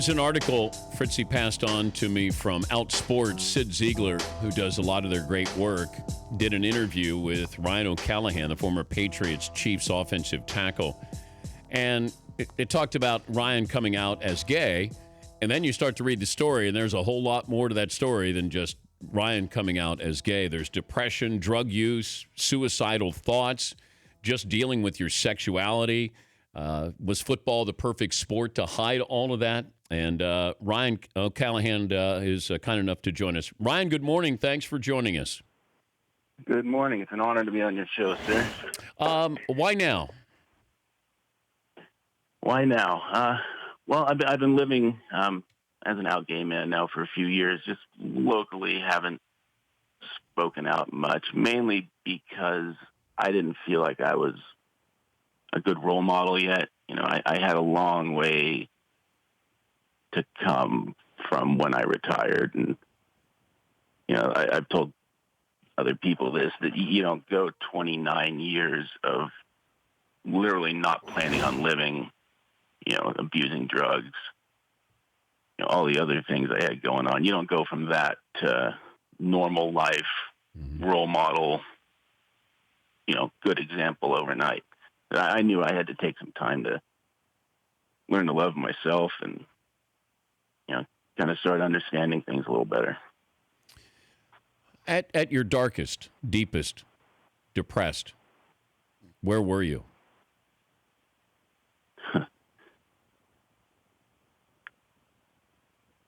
There's an article Fritzy passed on to me from Outsports. Sid Ziegler, who does a lot of their great work, did an interview with Ryan O'Callaghan, the former Patriots Chiefs offensive tackle. And it talked about Ryan coming out as gay. And then you start to read the story, and there's a whole lot more to that story than just Ryan coming out as gay. There's depression, drug use, suicidal thoughts, just dealing with your sexuality. Was football the perfect sport to hide all of that? And Ryan O'Callaghan is kind enough to join us. Ryan, good morning. Thanks for joining us. Good morning. It's an honor to be on your show, sir. Why now? Why now? Well, I've been living as an out gay man now for a few years, just locally, haven't spoken out much, mainly because I didn't feel like I was a good role model yet. You know, I had a long way to come from when I retired. And, you know, I've told other people this, that you don't go 29 years of literally not planning on living, you know, abusing drugs, you know, all the other things I had going on. You don't go from that to normal life, role model, you know, good example overnight. I knew I had to take some time to learn to love myself and, you know, kind of start understanding things a little better. At your darkest, deepest, depressed, where were you?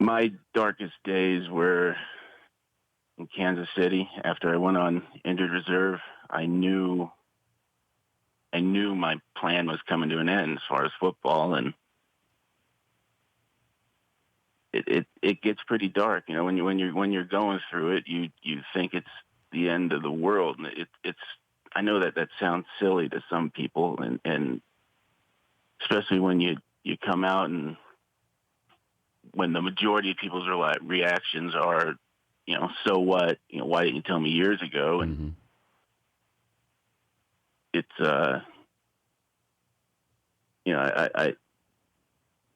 My darkest days were in Kansas City. After I went on injured reserve, I knew my plan was coming to an end as far as football, and it gets pretty dark. You know, when you're going through it, you think it's the end of the world, and it's. I know that sounds silly to some people, and especially when you come out and when the majority of people's reactions are, you know, so what? You know, why didn't you tell me years ago? And it's you know,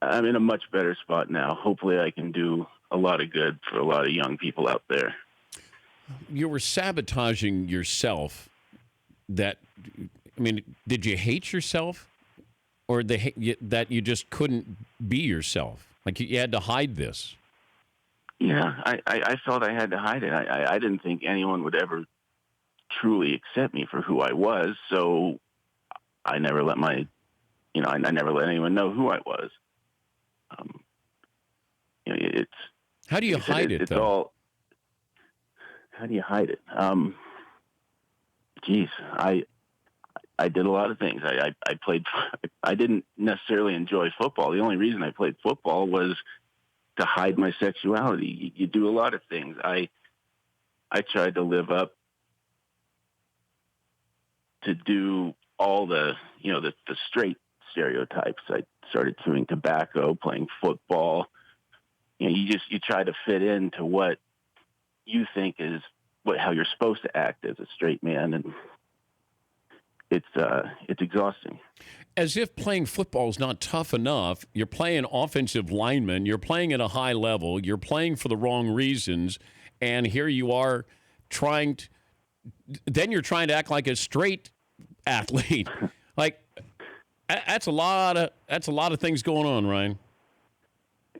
I'm in a much better spot now. Hopefully I can do a lot of good for a lot of young people out there. You were sabotaging yourself. Did you hate yourself, or that you just couldn't be yourself? Like you had to hide this? Yeah, I felt I had to hide it. I didn't think anyone would ever truly accept me for who I was, so I never let I never let anyone know who I was. You know, it's. How do you hide it, it's though? All. How do you hide it? Geez, I did a lot of things. I played. I didn't necessarily enjoy football. The only reason I played football was to hide my sexuality. You do a lot of things. I tried to live up to do all the straight stereotypes. I started chewing tobacco, playing football. You know, you try to fit into what you think is how you're supposed to act as a straight man, and it's exhausting. As if playing football is not tough enough. You're playing offensive lineman. You're playing at a high level. You're playing for the wrong reasons, and here you are then you're trying to act like a straight athlete. Like that's a lot of things going on, Ryan.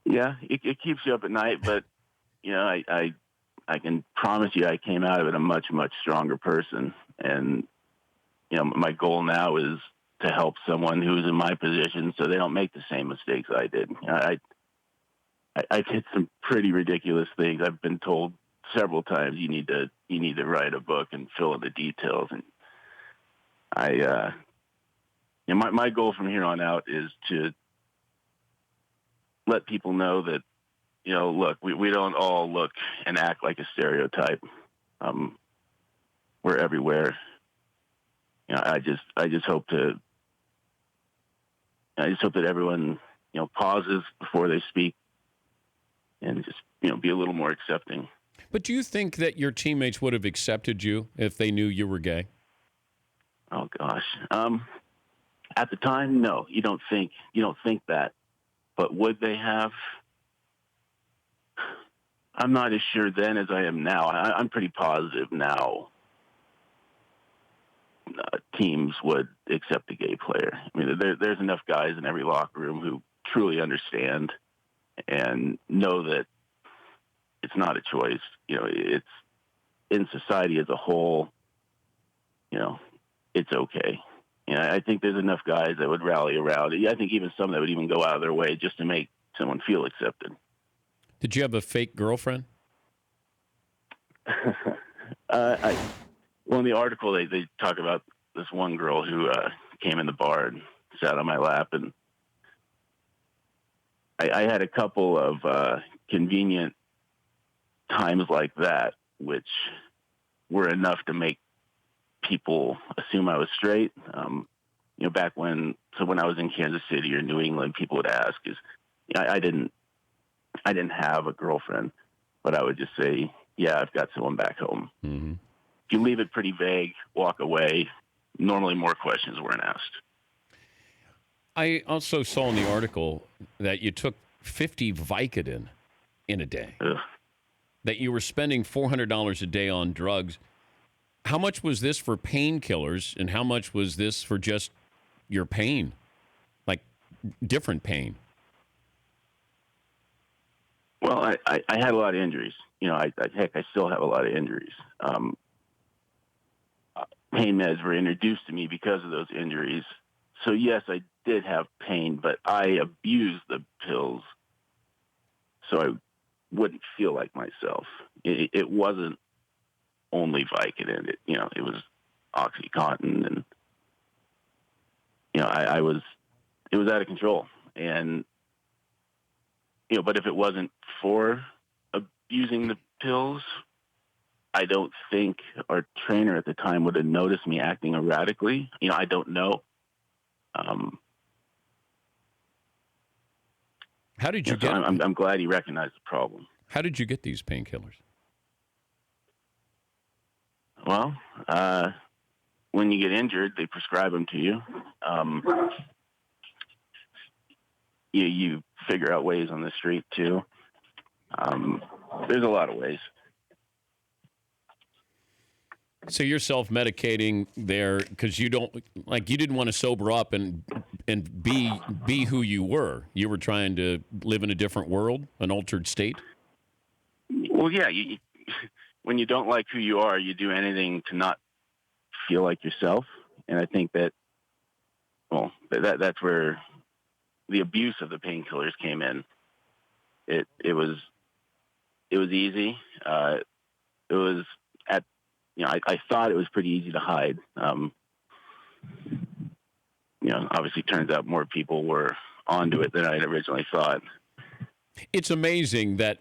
Yeah, it keeps you up at night, but you know, I can promise you I came out of it a much, much stronger person. And, you know, my goal now is to help someone who's in my position so they don't make the same mistakes I did. You know, I did some pretty ridiculous things. I've been told several times you need to write a book and fill in the details. And you know, my goal from here on out is to let people know that, you know, look, we don't all look and act like a stereotype. We're everywhere. You know, I just hope that everyone, you know, pauses before they speak and just, you know, be a little more accepting. But do you think that your teammates would have accepted you if they knew you were gay? Oh gosh. At the time, no. You don't think that. But would they have? I'm not as sure then as I am now. I'm pretty positive now teams would accept a gay player. I mean, there's enough guys in every locker room who truly understand and know that it's not a choice. It's in society as a whole, it's okay. I think there's enough guys that would rally around it. I think even some that would even go out of their way just to make someone feel accepted. Did you have a fake girlfriend? Well, in the article, they talk about this one girl who came in the bar and sat on my lap, and I had a couple of convenient times like that, which were enough to make people assume I was straight. Back when I was in Kansas City or New England, people would ask, I didn't have a girlfriend, but I would just say, yeah, I've got someone back home. Mm-hmm. If you leave it pretty vague, walk away, normally more questions weren't asked. I also saw in the article that you took 50 Vicodin in a day, Ugh. that you were spending $400 a day on drugs. How much was this for painkillers, and how much was this for just your pain, like different pain? Well, I had a lot of injuries. I still have a lot of injuries. Pain meds were introduced to me because of those injuries. So, yes, I did have pain, but I abused the pills so I wouldn't feel like myself. It wasn't only Vicodin. It was OxyContin, and, it was out of control. And, but if it wasn't for abusing the pills, I don't think our trainer at the time would have noticed me acting erratically. I don't know. How did you get? I'm glad he recognized the problem. How did you get these painkillers? Well, when you get injured, they prescribe them to you. You figure out ways on the street too. There's a lot of ways. So you're self-medicating there because you didn't want to sober up and be who you were. You were trying to live in a different world, an altered state. Well, yeah. When you don't like who you are, you do anything to not feel like yourself. And I think that's where the abuse of the painkillers came in. It was easy. It was at I thought it was pretty easy to hide. Obviously, turns out more people were onto it than I had originally thought. It's amazing that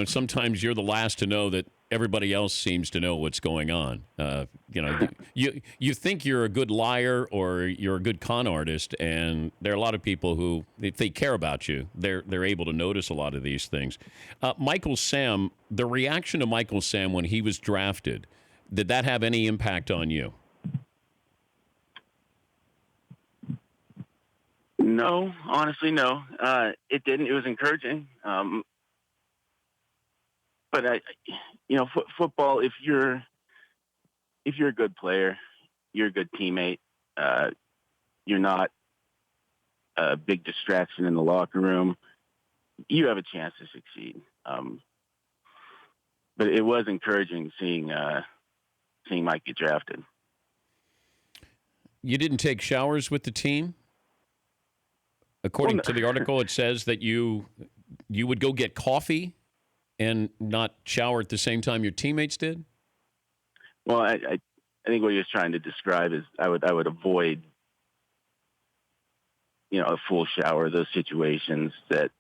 sometimes you're the last to know that everybody else seems to know what's going on. You think you're a good liar or you're a good con artist, and there are a lot of people who, if they care about you, they're able to notice a lot of these things. Michael Sam, the reaction to Michael Sam when he was drafted, did that have any impact on you? No, honestly, no. It didn't. It was encouraging. But football. If you're a good player, you're a good teammate. You're not a big distraction in the locker room. You have a chance to succeed. But it was encouraging seeing Mike get drafted. You didn't take showers with the team? According to the article, it says that you would go get coffee and not shower at the same time your teammates did? Well, I think what he was trying to describe is I would avoid, a full shower, those situations that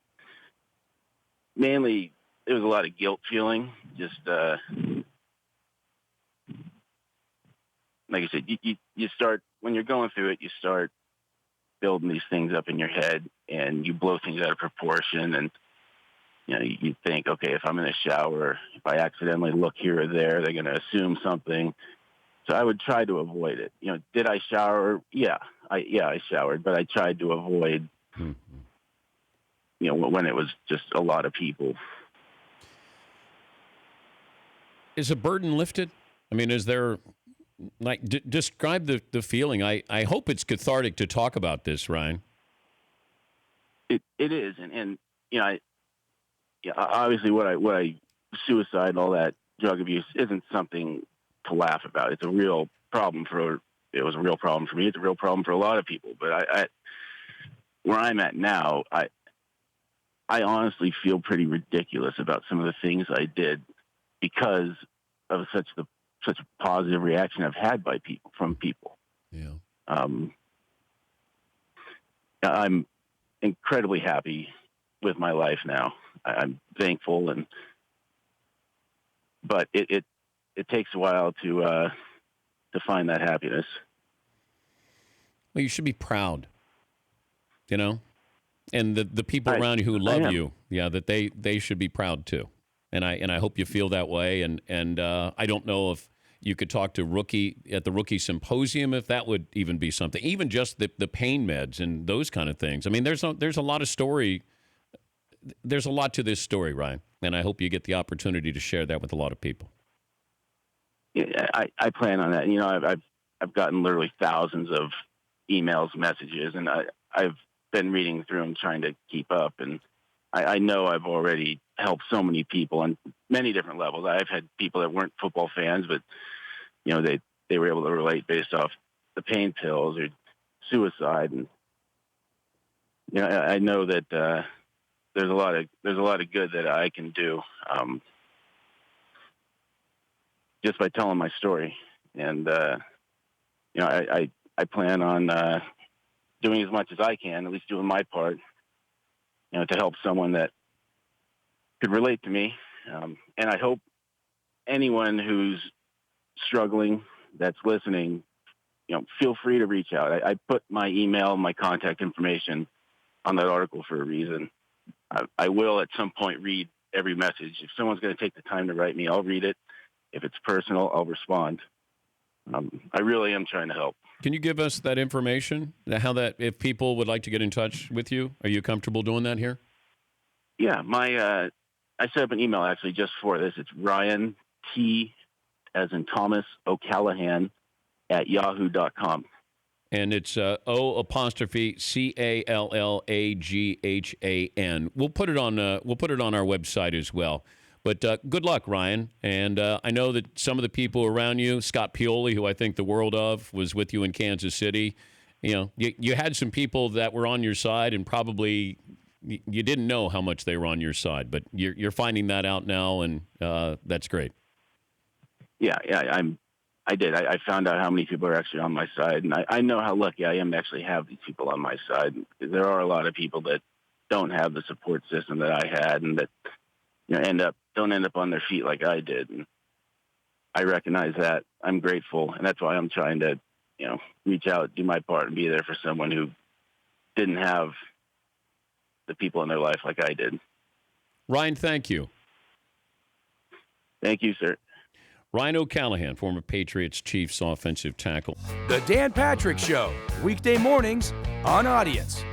mainly there was a lot of guilt feeling. Just like I said, you start, when you're going through it, you start building these things up in your head and you blow things out of proportion. And, you think, okay, if I'm in a shower, if I accidentally look here or there, they're going to assume something. So I would try to avoid it. Did I shower? Yeah, I showered, but I tried to avoid, when it was just a lot of people. is a burden lifted? I mean, is there, like, describe the feeling. I hope it's cathartic to talk about this, Ryan. It is, and obviously what I suicide and all that drug abuse isn't something to laugh about. It's a real problem it was a real problem for me. It's a real problem for a lot of people. But I where I'm at now, I honestly feel pretty ridiculous about some of the things I did because of such a positive reaction I've had from people. Yeah. I'm incredibly happy with my life now. I'm thankful, but it takes a while to find that happiness. Well, you should be proud, and the people around you who love you, that they should be proud too. And I hope you feel that way. And I don't know if you could talk to at the rookie symposium, if that would even be something, even just the pain meds and those kind of things. I mean, there's a lot of story. There's a lot to this story, Ryan, and I hope you get the opportunity to share that with a lot of people. Yeah, I plan on that. I've gotten literally thousands of emails, messages, and I've been reading through them, trying to keep up. And I know I've already helped so many people on many different levels. I've had people that weren't football fans, but they were able to relate based off the pain pills or suicide, and I know that there's a lot of good that I can do just by telling my story. And I plan on doing as much as I can, at least doing my part, to help someone that could relate to me. And I hope anyone who's struggling that's listening, feel free to reach out. I put my email, my contact information on that article for a reason. I will at some point read every message. If someone's going to take the time to write me, I'll read it. If it's personal, I'll respond. I really am trying to help. Can you give us that information? If people would like to get in touch with you, are you comfortable doing that here? Yeah, I set up an email actually just for this. It's Ryan T as in Thomas O'Callaghan at yahoo.com. And it's O'_CALLAGHAN. We'll put it on our website as well. But good luck, Ryan. And I know that some of the people around you, Scott Pioli, who I think the world of, was with you in Kansas City. You had some people that were on your side, and probably you didn't know how much they were on your side. But you're finding that out now, and that's great. Yeah, I did. I found out how many people are actually on my side, and I know how lucky I am to actually have these people on my side. There are a lot of people that don't have the support system that I had, and that don't end up on their feet like I did. And I recognize that. I'm grateful, and that's why I'm trying to, reach out, do my part, and be there for someone who didn't have the people in their life like I did. Ryan, thank you. Thank you, sir. Ryan O'Callaghan, former Patriots Chiefs offensive tackle. The Dan Patrick Show, weekday mornings on Audience.